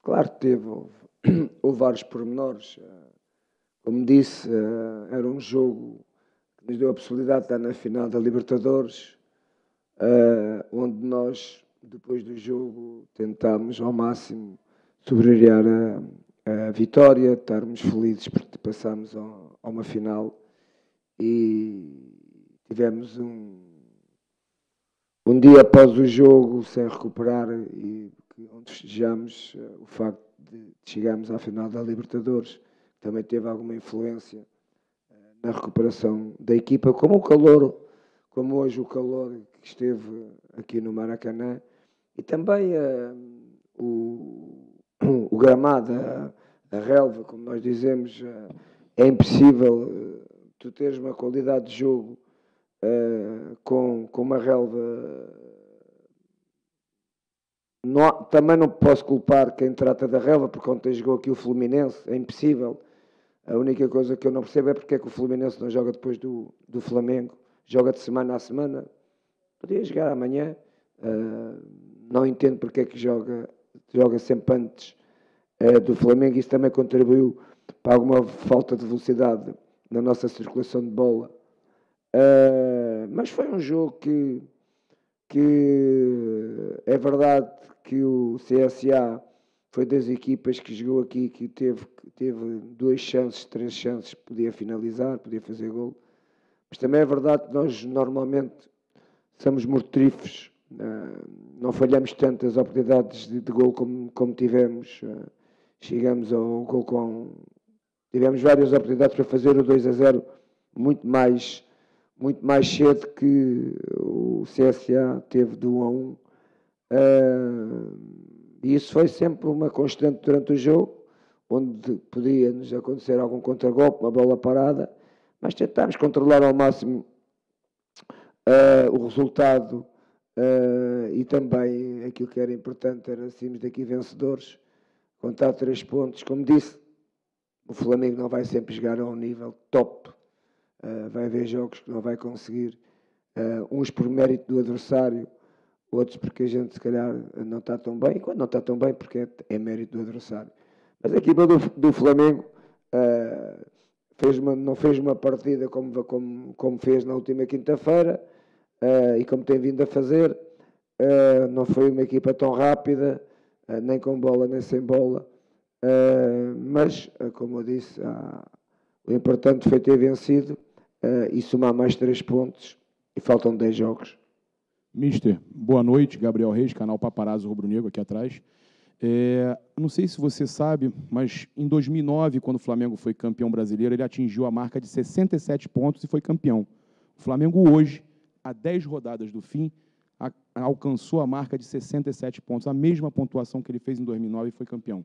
Claro que houve vários pormenores. Como disse, era um jogo que nos deu a possibilidade de estar na final da Libertadores, onde nós, depois do jogo, tentámos ao máximo sobrevivir a vitória, estarmos felizes porque passámos a uma final e tivemos um dia após o jogo sem recuperar e onde festejamos o facto de chegarmos à final da Libertadores. Também teve alguma influência na recuperação da equipa, como hoje o calor que esteve aqui no Maracanã, e também o gramado, a relva, como nós dizemos, é impossível tu teres uma qualidade de jogo com uma relva. Também não posso culpar quem trata da relva, porque ontem jogou aqui o Fluminense, é impossível. A única coisa que eu não percebo é porque é que o Fluminense não joga depois do Flamengo, joga de semana a semana, podia jogar amanhã, não entendo porque é que joga sempre antes do Flamengo. Isso também contribuiu para alguma falta de velocidade na nossa circulação de bola. Mas foi um jogo que é verdade que o CSA foi das equipas que jogou aqui, que teve 2 chances, 3 chances, podia finalizar, podia fazer gol. Mas também é verdade que nós normalmente somos mortíferos, não falhamos tantas oportunidades de gol como tivemos. Chegamos ao gol tivemos várias oportunidades para fazer o 2-0 muito mais cedo que o CSA teve do 1-1. E isso foi sempre uma constante durante o jogo, onde podia-nos acontecer algum contragolpe, uma bola parada, mas tentámos controlar ao máximo o resultado e também aquilo que era importante era sairmos daqui vencedores, contar 3 pontos. Como disse, o Flamengo não vai sempre jogar a um nível top. Vai haver jogos que não vai conseguir, uns por mérito do adversário, outros porque a gente se calhar não está tão bem, e quando não está tão bem porque é mérito do adversário. Mas a equipa do Flamengo não fez uma partida como fez na última quinta-feira e como tem vindo a fazer. Não foi uma equipa tão rápida, nem com bola nem sem bola, mas como eu disse, o importante foi ter vencido e somar mais 3 pontos, e faltam 10 jogos. Mister, boa noite, Gabriel Reis, canal Paparazzo Rubro Negro aqui atrás. Não sei se você sabe, mas em 2009, quando o Flamengo foi campeão brasileiro, ele atingiu a marca de 67 pontos e foi campeão. O Flamengo hoje, a 10 rodadas do fim, alcançou a marca de 67 pontos, a mesma pontuação que ele fez em 2009 e foi campeão.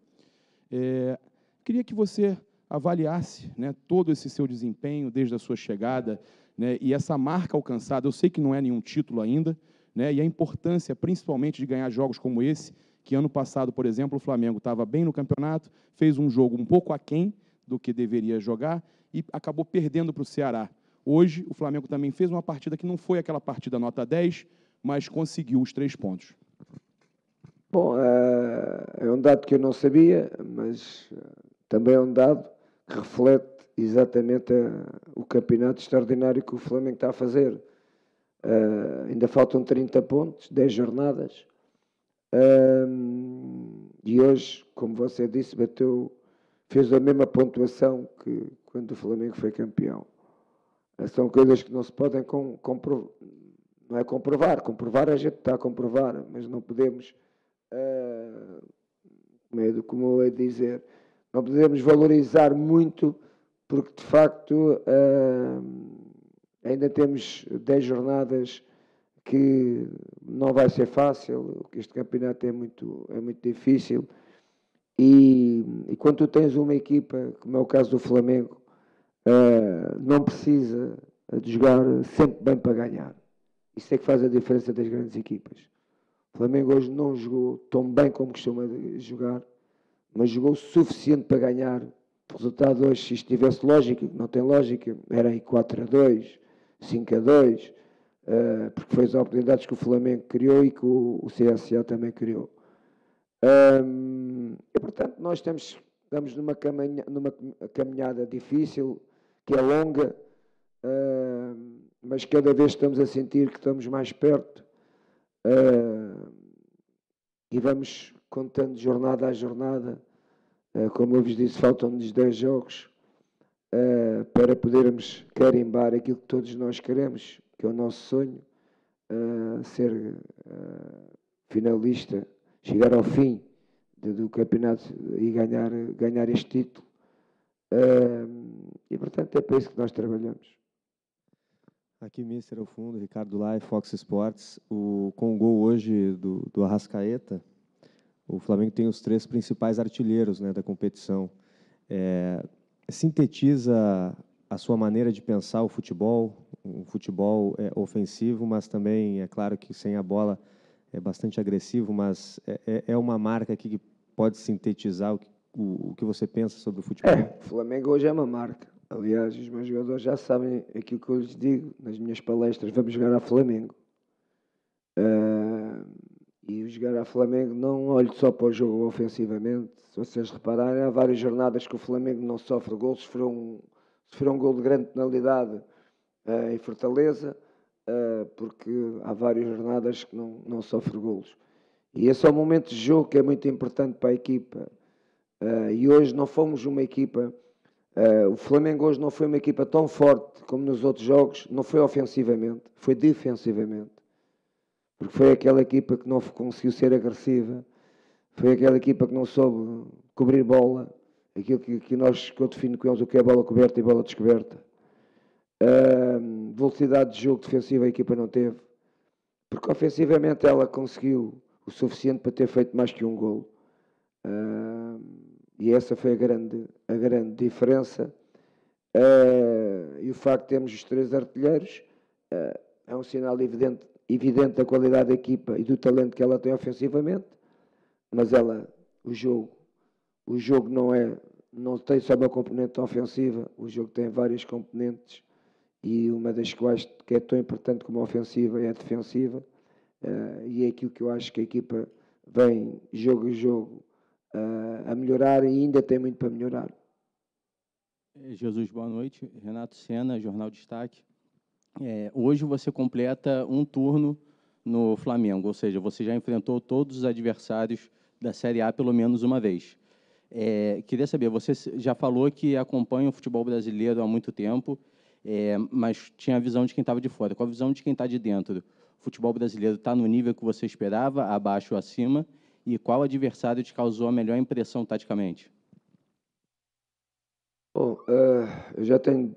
Queria que você avaliasse, né, todo esse seu desempenho desde a sua chegada, né, e essa marca alcançada. Eu sei que não é nenhum título ainda, né, e a importância, principalmente, de ganhar jogos como esse, que ano passado, por exemplo, o Flamengo estava bem no campeonato, fez um jogo um pouco aquém do que deveria jogar e acabou perdendo para o Ceará. Hoje, o Flamengo também fez uma partida que não foi aquela partida nota 10, mas conseguiu os 3 pontos. Bom, é um dado que eu não sabia, mas também é um dado que reflete exatamente o campeonato extraordinário que o Flamengo está a fazer. Ainda faltam 30 pontos, 10 jornadas. E hoje, como você disse, fez a mesma pontuação que quando o Flamengo foi campeão. São coisas que não se podem comprovar. Não é comprovar a gente está a comprovar, mas não podemos, como eu ia dizer, não podemos valorizar muito, porque de facto ainda temos 10 jornadas que não vai ser fácil, que este campeonato é muito difícil, e quando tu tens uma equipa, como é o caso do Flamengo, não precisa de jogar sempre bem para ganhar. Isso é que faz a diferença das grandes equipas. O Flamengo hoje não jogou tão bem como costuma jogar, mas jogou o suficiente para ganhar. O resultado hoje, se isto tivesse lógica, não tem lógica, era aí 4-2, 5-2, porque foi as oportunidades que o Flamengo criou e que o CSA também criou. portanto, nós estamos numa caminhada difícil, que é longa, mas cada vez estamos a sentir que estamos mais perto, e vamos contando jornada a jornada. Como eu vos disse, faltam-nos 10 jogos para podermos carimbar aquilo que todos nós queremos, que é o nosso sonho, ser finalista, chegar ao fim do campeonato e ganhar este título. E, portanto, é para isso que nós trabalhamos. Aqui, Mister ao fundo, Ricardo Lai, Fox Sports. Com o gol hoje do Arrascaeta, o Flamengo tem os 3 principais artilheiros, né, da competição. Sintetiza a sua maneira de pensar o futebol, um futebol ofensivo, mas também, é claro que sem a bola é bastante agressivo, mas é uma marca aqui que pode sintetizar o que você pensa sobre o futebol? O Flamengo hoje é uma marca. Aliás, os meus jogadores já sabem aquilo que eu lhes digo nas minhas palestras: vamos jogar a Flamengo. E o jogar a Flamengo, não olho só para o jogo ofensivamente. Se vocês repararem, há várias jornadas que o Flamengo não sofre golos. Sofreu um gol de grande penalidade em Fortaleza, porque há várias jornadas que não sofre golos. E esse é o momento de jogo que é muito importante para a equipa. E hoje não fomos uma equipa... o Flamengo hoje não foi uma equipa tão forte como nos outros jogos. Não foi ofensivamente, foi defensivamente. Porque foi aquela equipa que não conseguiu ser agressiva. Foi aquela equipa que não soube cobrir bola. Aquilo que eu defino com eles o que é bola coberta e bola descoberta. Velocidade de jogo defensiva a equipa não teve. Porque ofensivamente ela conseguiu o suficiente para ter feito mais que um golo. E essa foi a grande diferença. E o facto de termos os 3 artilheiros é um sinal evidente da qualidade da equipa e do talento que ela tem ofensivamente. Mas o jogo não tem só uma componente ofensiva, o jogo tem várias componentes, e uma das que eu acho que é tão importante como a ofensiva é a defensiva, e é aquilo que eu acho que a equipa vem jogo a jogo a melhorar, e ainda tem muito para melhorar. Jesus, boa noite. Renato Sena, Jornal Destaque. Hoje você completa um turno no Flamengo, ou seja, você já enfrentou todos os adversários da Série A pelo menos uma vez. Queria saber, você já falou que acompanha o futebol brasileiro há muito tempo, mas tinha a visão de quem estava de fora. Qual a visão de quem está de dentro? O futebol brasileiro está no nível que você esperava, abaixo ou acima? E qual adversário te causou a melhor impressão taticamente? Bom, eu já tenho,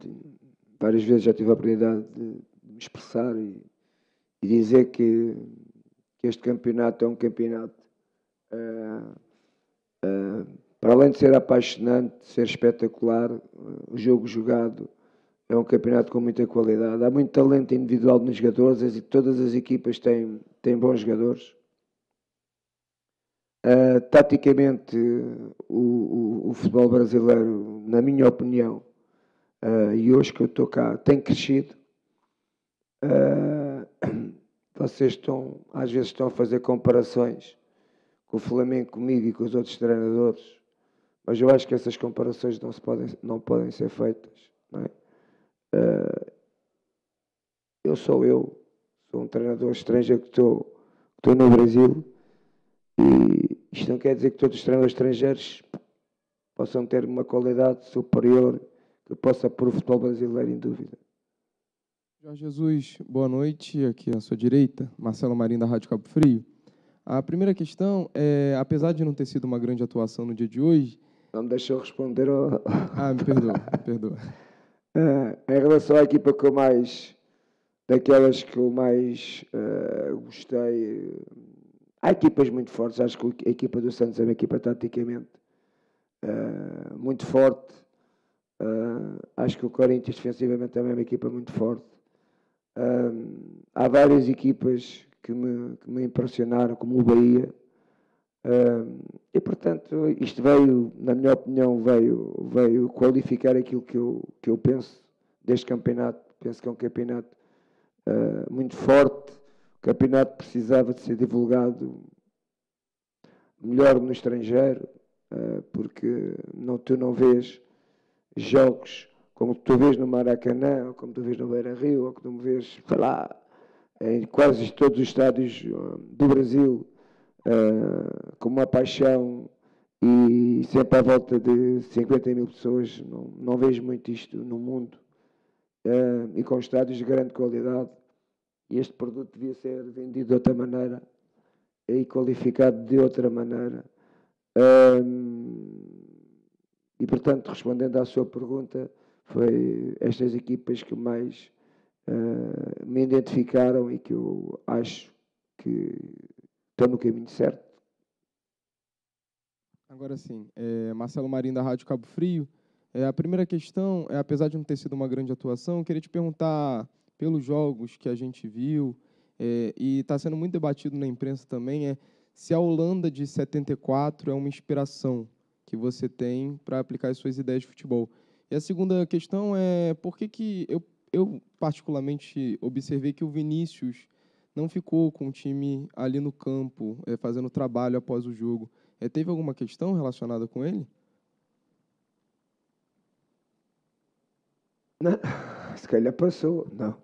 várias vezes já tive a oportunidade de me expressar e dizer que este campeonato é um campeonato, para além de ser apaixonante, de ser espetacular, o jogo jogado é um campeonato com muita qualidade. Há muito talento individual nos jogadores, e todas as equipas têm bons jogadores. Taticamente, o futebol brasileiro, na minha opinião, e hoje que eu estou cá, tem crescido. Vocês às vezes estão a fazer comparações com o Flamengo, comigo e com os outros treinadores, mas eu acho que essas comparações não podem ser feitas, não é? Eu sou um treinador estrangeiro que estou no Brasil, e isto não quer dizer que todos os treinadores estrangeiros possam ter uma qualidade superior que possa pôr o futebol brasileiro em dúvida. Jorge Jesus, boa noite. Aqui à sua direita, Marcelo Marinho, da Rádio Cabo Frio. A primeira questão é, apesar de não ter sido uma grande atuação no dia de hoje... Não me deixou responder. Me perdoa. Em relação à equipa que eu mais... daquelas que eu mais gostei... Há equipas muito fortes. Acho que a equipa do Santos é uma equipa taticamente muito forte. Acho que o Corinthians defensivamente também é uma equipa muito forte. Há várias equipas que me impressionaram, como o Bahia. E, portanto, isto veio, na minha opinião, veio qualificar aquilo que eu penso deste campeonato. Penso que é um campeonato muito forte. O campeonato precisava de ser divulgado melhor no estrangeiro. porque tu não vês jogos como tu vês no Maracanã, ou como tu vês no Beira-Rio, ou como tu vês, sei lá, em quase todos os estádios do Brasil, com uma paixão e sempre à volta de 50 mil pessoas. Não vejo muito isto no mundo, e com estádios de grande qualidade. E este produto devia ser vendido de outra maneira e qualificado de outra maneira. E, portanto, respondendo à sua pergunta, foi estas equipas que mais me identificaram e que eu acho que estão no caminho certo. Agora sim, Marcelo Marinho, da Rádio Cabo Frio. A primeira questão, apesar de não ter sido uma grande atuação, eu queria te perguntar, pelos jogos que a gente viu, e está sendo muito debatido na imprensa também, se a Holanda de 74 é uma inspiração que você tem para aplicar as suas ideias de futebol. E a segunda questão é por que eu particularmente observei que o Vinícius não ficou com o time ali no campo, fazendo trabalho após o jogo. Teve alguma questão relacionada com ele? Não, se calhar passou, não.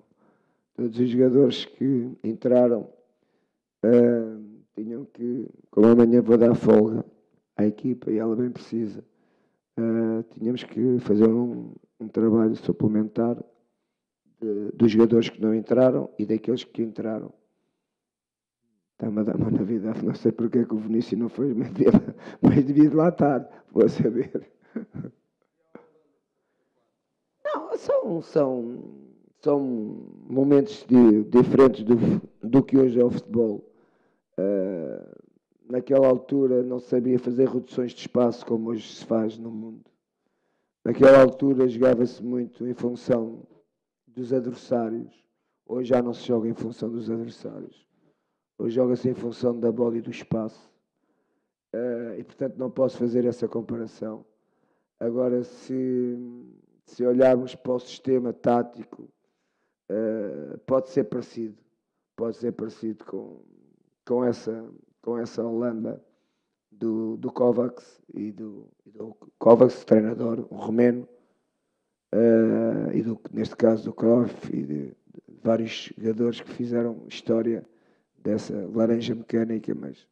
Todos os jogadores que entraram tinham que, como amanhã vou dar folga à equipa e ela bem precisa, tínhamos que fazer um trabalho suplementar dos jogadores que não entraram e daqueles que entraram. Está-me a dar uma novidade, não sei porque é que o Vinícius não foi, mas devia de lá estar, vou saber. Não, são momentos diferentes do que hoje é o futebol. Naquela altura não sabia fazer reduções de espaço como hoje se faz no mundo. Naquela altura jogava-se muito em função dos adversários. Hoje já não se joga em função dos adversários. Hoje joga-se em função da bola e do espaço. E, portanto, não posso fazer essa comparação. Agora, se olharmos para o sistema tático, pode ser parecido. Pode ser parecido com essa Holanda do Kovacs e do Kovacs, treinador, um romeno, e neste caso do Cruyff e de vários jogadores que fizeram história dessa laranja mecânica, mas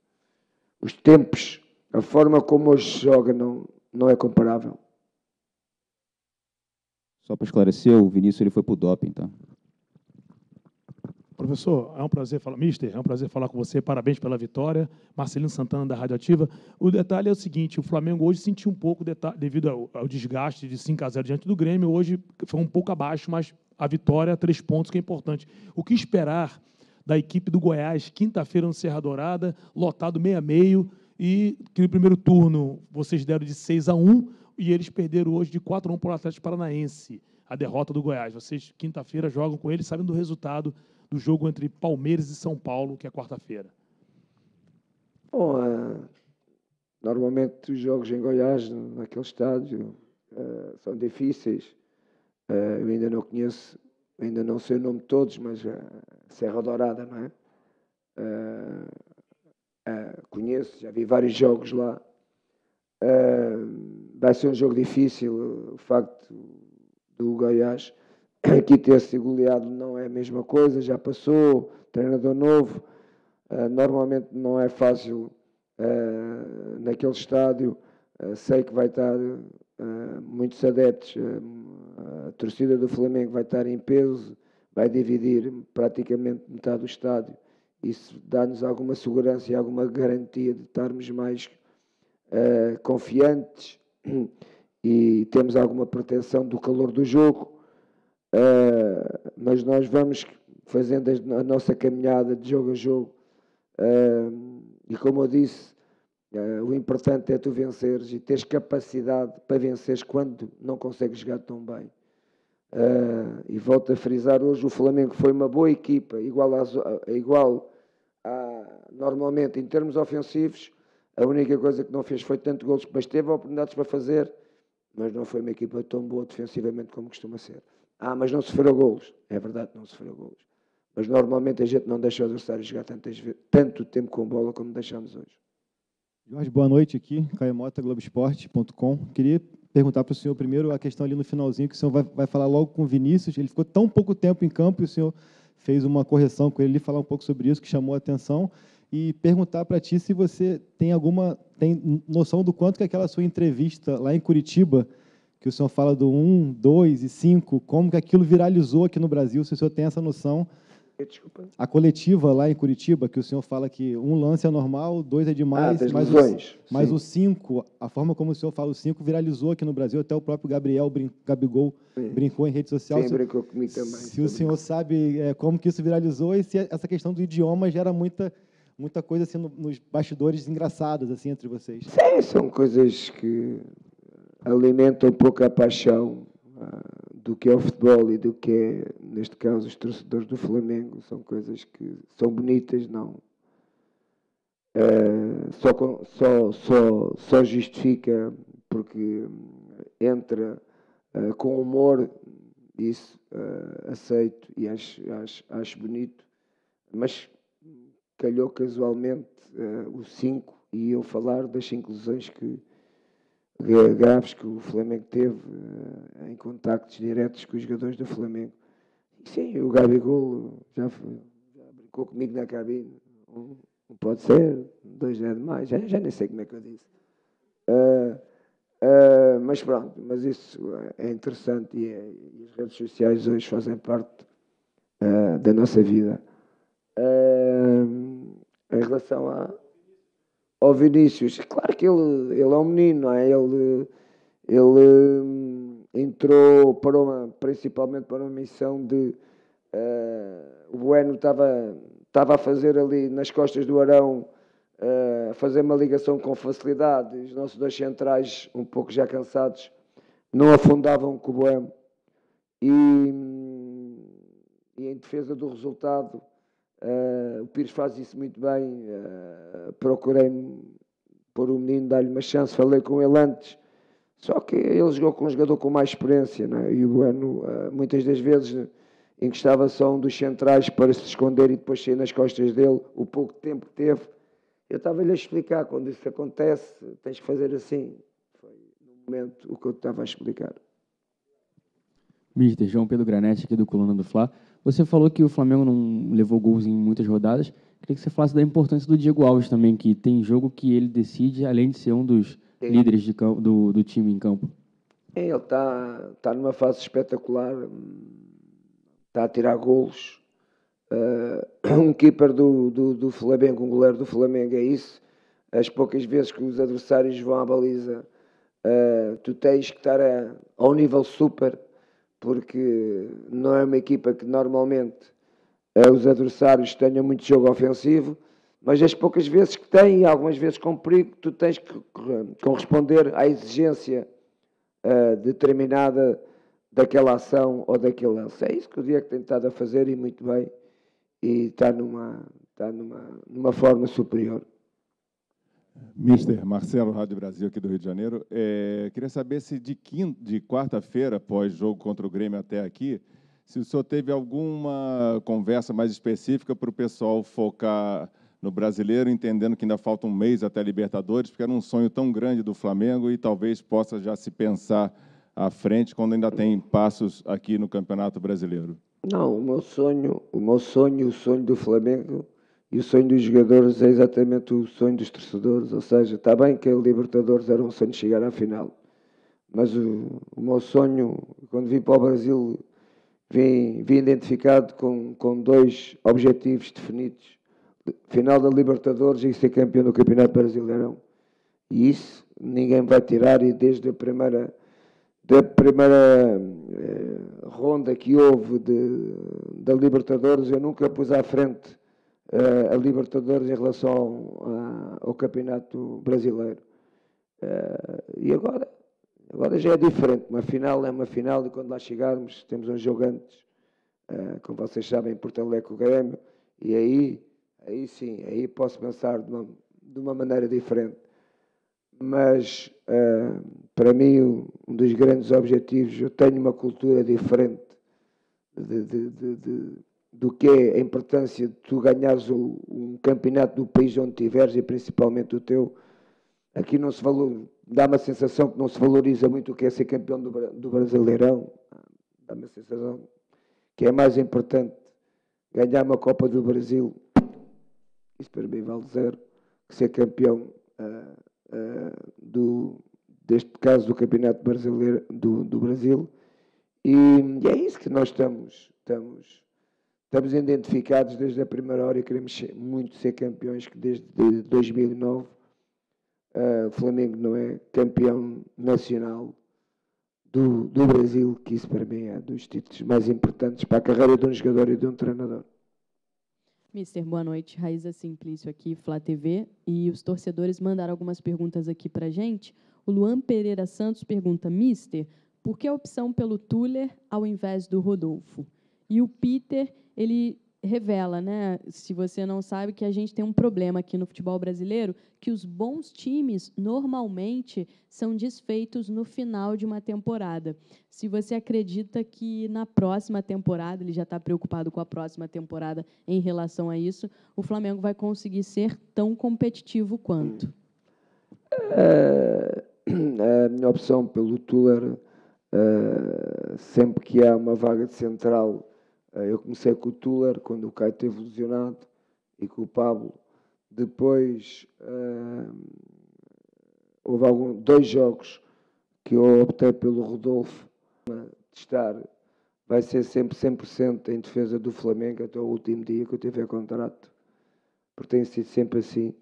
os tempos, a forma como hoje se joga não é comparável. Só para esclarecer, o Vinícius ele foi para o doping, tá? Professor, é um prazer falar, mister, é um prazer falar com você, parabéns pela vitória. Marcelino Santana, da Radioativa. O detalhe é o seguinte, o Flamengo hoje sentiu um pouco, devido ao desgaste de 5-0 diante do Grêmio, hoje foi um pouco abaixo, mas a vitória, 3 pontos, que é importante. O que esperar da equipe do Goiás, quinta-feira no Serra Dourada, lotado meio-meio, e que no primeiro turno vocês deram de 6-1, e eles perderam hoje de 4-1 para o Atlético Paranaense, a derrota do Goiás. Vocês, quinta-feira, jogam com eles, sabem do resultado do jogo entre Palmeiras e São Paulo, que é quarta-feira. Bom, normalmente os jogos em Goiás, naquele estádio, são difíceis. Eu ainda não conheço, ainda não sei o nome de todos, mas Serra Dourada, não é? Conheço, já vi vários jogos lá. Vai ser um jogo difícil. O facto do Goiás aqui ter sido goleado não é a mesma coisa, já passou, treinador novo, normalmente não é fácil naquele estádio. Sei que vai estar muitos adeptos, a torcida do Flamengo vai estar em peso, vai dividir praticamente metade do estádio. Isso dá-nos alguma segurança e alguma garantia de estarmos mais confiantes e temos alguma proteção do calor do jogo. Mas nós vamos fazendo a nossa caminhada de jogo a jogo, e como eu disse, o importante é tu venceres e teres capacidade para venceres quando não consegues jogar tão bem. E volto a frisar, hoje o Flamengo foi uma boa equipa, igual normalmente em termos ofensivos. A única coisa que não fez foi tanto golos, mas teve oportunidades para fazer, mas não foi uma equipa tão boa defensivamente como costuma ser. Mas não sofreu golos. É verdade, não sofreu golos. Mas normalmente a gente não deixa o adversário jogar tanto tempo com bola como deixamos hoje. Jorge, boa noite aqui, Caio Mota, Globoesporte.com. Queria perguntar para o senhor primeiro a questão ali no finalzinho, que o senhor vai falar logo com o Vinícius. Ele ficou tão pouco tempo em campo e o senhor fez uma correção com ele, falar um pouco sobre isso, que chamou a atenção. E perguntar para ti se você tem noção do quanto que aquela sua entrevista lá em Curitiba, que o senhor fala do 1, 2 e 5, como que aquilo viralizou aqui no Brasil, se o senhor tem essa noção. Desculpa. A coletiva lá em Curitiba, que o senhor fala que um lance é normal, 2 é demais, mas o 5, a forma como o senhor fala o 5 viralizou aqui no Brasil, até o próprio Gabigol brincou em rede social. Sim, brincou comigo também. Se o senhor sabe como que isso viralizou e se essa questão do idioma gera muita coisa assim nos bastidores engraçados assim entre vocês. Sim, são coisas que alimentam um pouco a paixão do que é o futebol e do que é, neste caso, os torcedores do Flamengo. São coisas que são bonitas, não. Só justifica porque entra com humor, isso aceito e acho bonito, mas calhou casualmente o 5 e eu falar das 5 lesões graves que o Flamengo teve em contactos diretos com os jogadores do Flamengo. E sim, o Gabigol já brincou comigo na cabine. Um pode ser, 2 é demais, já nem sei como é que eu disse. Mas pronto, mas isso é interessante e as redes sociais hoje fazem parte da nossa vida. Em relação ao Vinícius, claro que ele é um menino, não é? Ele entrou principalmente para uma missão de... o Bueno estava a fazer ali nas costas do Arão, a fazer uma ligação com facilidade. Os nossos 2 centrais, um pouco já cansados, não afundavam com o Bueno. E em defesa do resultado, o Pires faz isso muito bem. Procurei pôr o menino, dar-lhe uma chance, falei com ele antes, só que ele jogou com um jogador com mais experiência, não é? E o Bueno muitas das vezes encostava só um dos centrais para se esconder e depois sair nas costas dele. O pouco tempo que teve, eu estava-lhe a explicar, quando isso acontece tens que fazer assim. Foi no momento o que eu estava a explicar. Mister João Pedro Granete, aqui do Coluna do Fla. Você falou que o Flamengo não levou gols em muitas rodadas. Queria que você falasse da importância do Diego Alves também, que tem jogo que ele decide, além de ser um dos líderes do time em campo. Ele está numa fase espetacular, está a tirar golos. Um keeper do Flamengo, um goleiro do Flamengo, é isso. As poucas vezes que os adversários vão à baliza, tu tens que estar ao nível super, porque não é uma equipa que normalmente os adversários tenham muito jogo ofensivo, mas as poucas vezes que têm, algumas vezes com perigo, tu tens que corresponder à exigência determinada daquela ação ou daquele lance. É isso que o Diego tem estado a fazer e muito bem, e está numa forma superior. Mister Marcelo, Rádio Brasil, aqui do Rio de Janeiro. Queria saber se de quarta-feira, após jogo contra o Grêmio até aqui, se o senhor teve alguma conversa mais específica para o pessoal focar no brasileiro, entendendo que ainda falta um mês até a Libertadores, porque era um sonho tão grande do Flamengo e talvez possa já se pensar à frente quando ainda tem passos aqui no Campeonato Brasileiro. Não, o meu sonho, o sonho do Flamengo e o sonho dos jogadores é exatamente o sonho dos torcedores. Ou seja, está bem que a Libertadores era um sonho de chegar à final, mas o meu sonho, quando vim para o Brasil, vim identificado com 2 objetivos definidos: final da Libertadores e ser campeão do Campeonato Brasileirão. E isso ninguém vai tirar, e desde a primeira ronda que houve da Libertadores, eu nunca pus à frente a Libertadores em relação ao Campeonato Brasileiro. E agora já é diferente. Uma final é uma final, e quando lá chegarmos temos um jogo antes, como vocês sabem, em Porto Alegre com o Grêmio, e aí sim, aí posso pensar de uma maneira diferente. Mas, para mim, um dos grandes objetivos, eu tenho uma cultura diferente do que é a importância de tu ganhares um campeonato do país onde estiveres, e principalmente o teu. aqui não se dá-me a sensação que não se valoriza muito o que é ser campeão do Brasileirão. Dá-me a sensação que é mais importante ganhar uma Copa do Brasil, isso para mim vale zero, que ser campeão deste caso do Campeonato Brasileiro do Brasil. E é isso que nós estamos identificados desde a primeira hora e queremos muito ser campeões, que desde 2009 o Flamengo não é campeão nacional do Brasil, que isso para mim é dos títulos mais importantes para a carreira de um jogador e de um treinador. Mister, boa noite. Raíza Simplício aqui, Flá TV. E os torcedores mandaram algumas perguntas aqui para a gente. O Luan Pereira Santos pergunta, Mister, por que a opção pelo Tuller ao invés do Rodolfo? E o Peter, ele revela, né, se você não sabe, que a gente tem um problema aqui no futebol brasileiro, que os bons times normalmente são desfeitos no final de uma temporada. Se você acredita que na próxima temporada, ele já está preocupado com a próxima temporada em relação a isso, o Flamengo vai conseguir ser tão competitivo quanto? A minha opção pelo Tuller, sempre que há uma vaga de central, eu comecei com o Tuller, quando o Caio esteve lesionado, e com o Pablo. Depois, houve 2 jogos que eu optei pelo Rodolfo. Vai ser sempre 100% em defesa do Flamengo até o último dia que eu tiver contrato, porque tem sido sempre assim.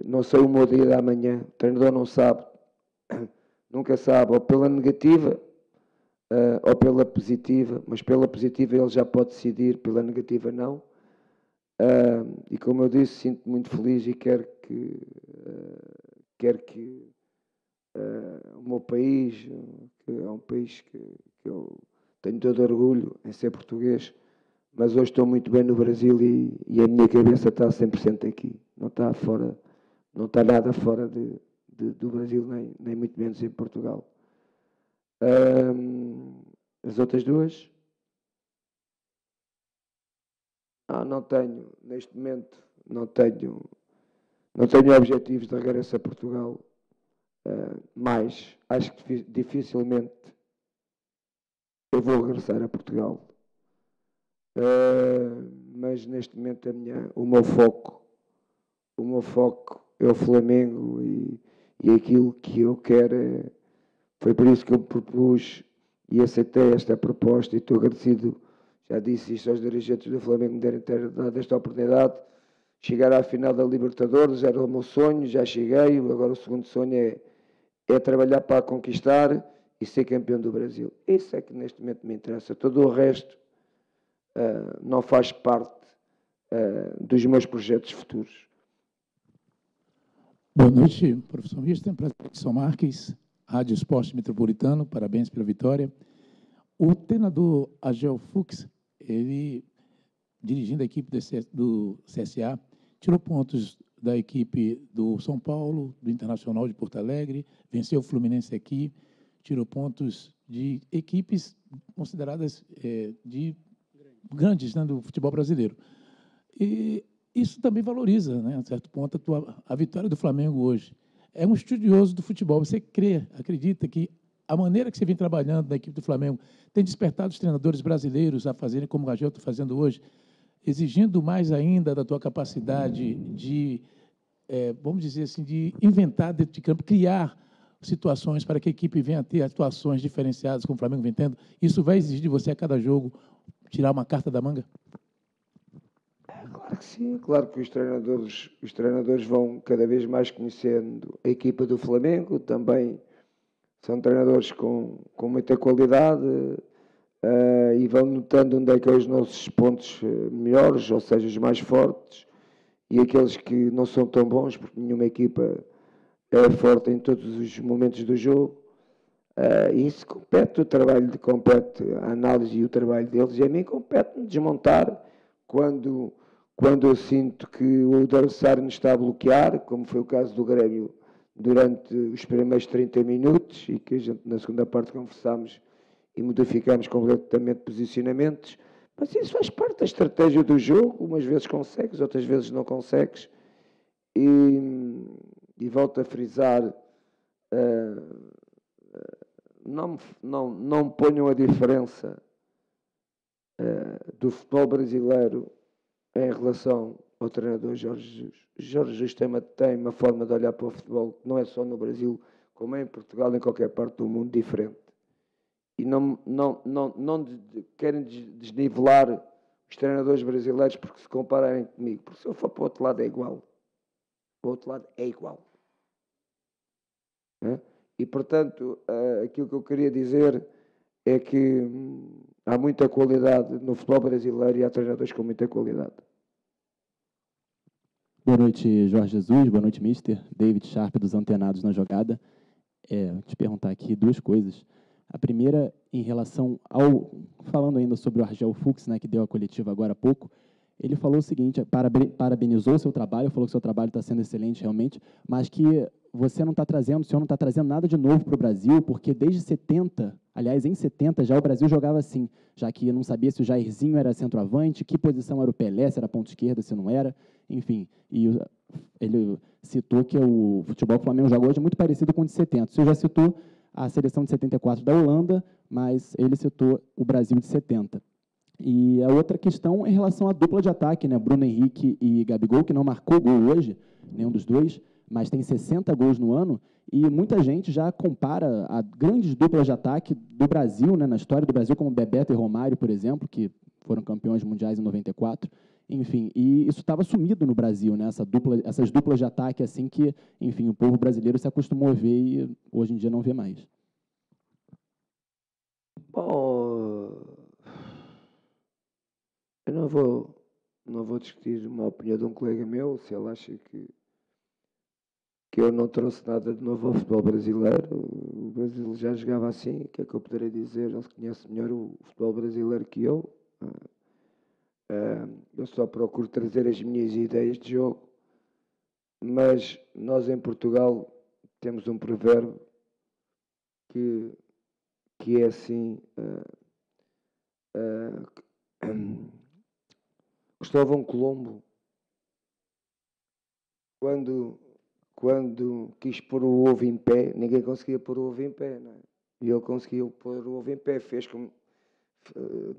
Não sei o meu dia da manhã, o treinador não sabe, nunca sabe, ou pela negativa ou pela positiva, mas pela positiva ele já pode decidir, pela negativa não. E como eu disse, sinto-me muito feliz e quero que o meu país, que é um país que eu tenho todo orgulho em ser português, mas hoje estou muito bem no Brasil e a minha cabeça está 100% aqui, não está fora, não está nada fora do Brasil, nem muito menos em Portugal. As outras duas? Não tenho, neste momento, não tenho objetivos de regresso a Portugal, mas acho que dificilmente eu vou regressar a Portugal. Mas neste momento o meu foco é o Flamengo e aquilo que eu quero foi por isso que eu propus e aceitei esta proposta e estou agradecido, já disse isto aos dirigentes do Flamengo, me ter dado esta oportunidade, chegar à final da Libertadores, era o meu sonho, já cheguei, agora o segundo sonho é trabalhar para conquistar e ser campeão do Brasil. Isso é que neste momento me interessa, todo o resto não faz parte dos meus projetos futuros. Boa noite, professor Mister, São Marques, Rádio Esporte Metropolitano, parabéns pela vitória. O treinador Agel Fux, ele, dirigindo a equipe do CSA, tirou pontos da equipe do São Paulo, do Internacional de Porto Alegre, venceu o Fluminense aqui, tirou pontos de equipes consideradas grandes, né, do futebol brasileiro. E isso também valoriza, né, a certo ponto, a vitória do Flamengo hoje. É um estudioso do futebol. Você acredita que a maneira que você vem trabalhando na equipe do Flamengo tem despertado os treinadores brasileiros a fazerem como o Rangel está fazendo hoje, exigindo mais ainda da tua capacidade de, vamos dizer assim, de inventar dentro de campo, criar situações para que a equipe venha a ter atuações diferenciadas, como o Flamengo vem tendo? Isso vai exigir de você, a cada jogo, tirar uma carta da manga? Claro que sim, claro que os treinadores vão cada vez mais conhecendo a equipa do Flamengo, também são treinadores com muita qualidade e vão notando onde é que são os nossos pontos melhores, ou seja, os mais fortes, e aqueles que não são tão bons, porque nenhuma equipa é forte em todos os momentos do jogo. Isso compete a análise e o trabalho deles, e a mim compete-me desmontar quando eu sinto que o adversário nos está a bloquear, como foi o caso do Grêmio durante os primeiros 30 minutos, e que a gente na segunda parte conversámos e modificámos completamente posicionamentos, mas isso faz parte da estratégia do jogo, umas vezes consegues, outras vezes não consegues, E volto a frisar, não ponham a diferença do futebol brasileiro em relação ao treinador Jorge Jesus. Jorge Jesus tem uma forma de olhar para o futebol, não é só no Brasil, como é em Portugal, em qualquer parte do mundo, diferente. E não querem desnivelar os treinadores brasileiros porque se compararem comigo. Porque se eu for para o outro lado é igual. Para o outro lado é igual. E, portanto, aquilo que eu queria dizer é que há muita qualidade no futebol brasileiro e há treinadores com muita qualidade. Boa noite, Jorge Jesus. Boa noite, mister. David Sharp, dos Antenados na Jogada. Vou te perguntar aqui duas coisas. A primeira, em relação ao... Falando ainda sobre o Argel Fuchs, né, que deu a coletiva agora há pouco, ele falou o seguinte, parabenizou o seu trabalho, falou que o seu trabalho está sendo excelente realmente, mas que você não está trazendo, o senhor não está trazendo nada de novo para o Brasil, porque desde 70, aliás, em 70, já o Brasil jogava assim, já que não sabia se o Jairzinho era centroavante, que posição era o Pelé, se era ponta esquerda, se não era, enfim. E ele citou que o futebol que o Flamengo joga hoje é muito parecido com o de 70. O senhor já citou a seleção de 74 da Holanda, mas ele citou o Brasil de 70. E a outra questão é em relação à dupla de ataque, né? Bruno Henrique e Gabigol, que não marcou gol hoje, nenhum dos dois, mas tem 60 gols no ano, e muita gente já compara a grandes duplas de ataque do Brasil, né, na história do Brasil, como Bebeto e Romário, por exemplo, que foram campeões mundiais em 94, enfim, e isso estava sumido no Brasil, né, essas duplas de ataque, assim que, enfim, o povo brasileiro se acostumou a ver e hoje em dia não vê mais. Bom, eu não vou discutir uma opinião de um colega meu, se ele acha que eu não trouxe nada de novo ao futebol brasileiro. O Brasil já jogava assim, o que é que eu poderei dizer? Ele conhece melhor o futebol brasileiro que eu. Eu só procuro trazer as minhas ideias de jogo, mas nós em Portugal temos um provérbio que é assim... Cristóvão Colombo, quando quis pôr o ovo em pé, ninguém conseguia pôr o ovo em pé, não é? E ele conseguiu pôr o ovo em pé,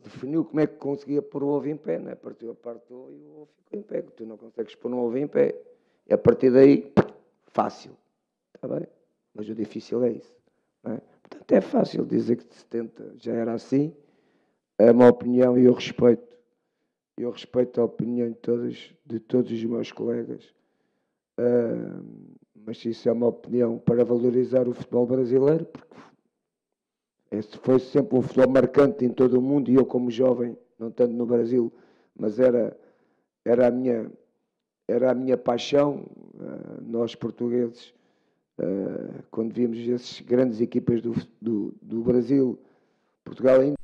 definiu como é que conseguia pôr o ovo em pé, não é? Partiu a parte do ovo e o ovo ficou em pé, que tu não consegues pôr um ovo em pé. E a partir daí, fácil, está bem? Mas o difícil é isso, não é? Portanto, é fácil dizer que de 70 já era assim, é uma opinião e eu respeito a opinião de todos os meus colegas. Mas isso é uma opinião para valorizar o futebol brasileiro, porque esse foi sempre um futebol marcante em todo o mundo e eu como jovem, não tanto no Brasil, mas era a minha paixão, nós portugueses, quando víamos essas grandes equipas do Brasil, Portugal ainda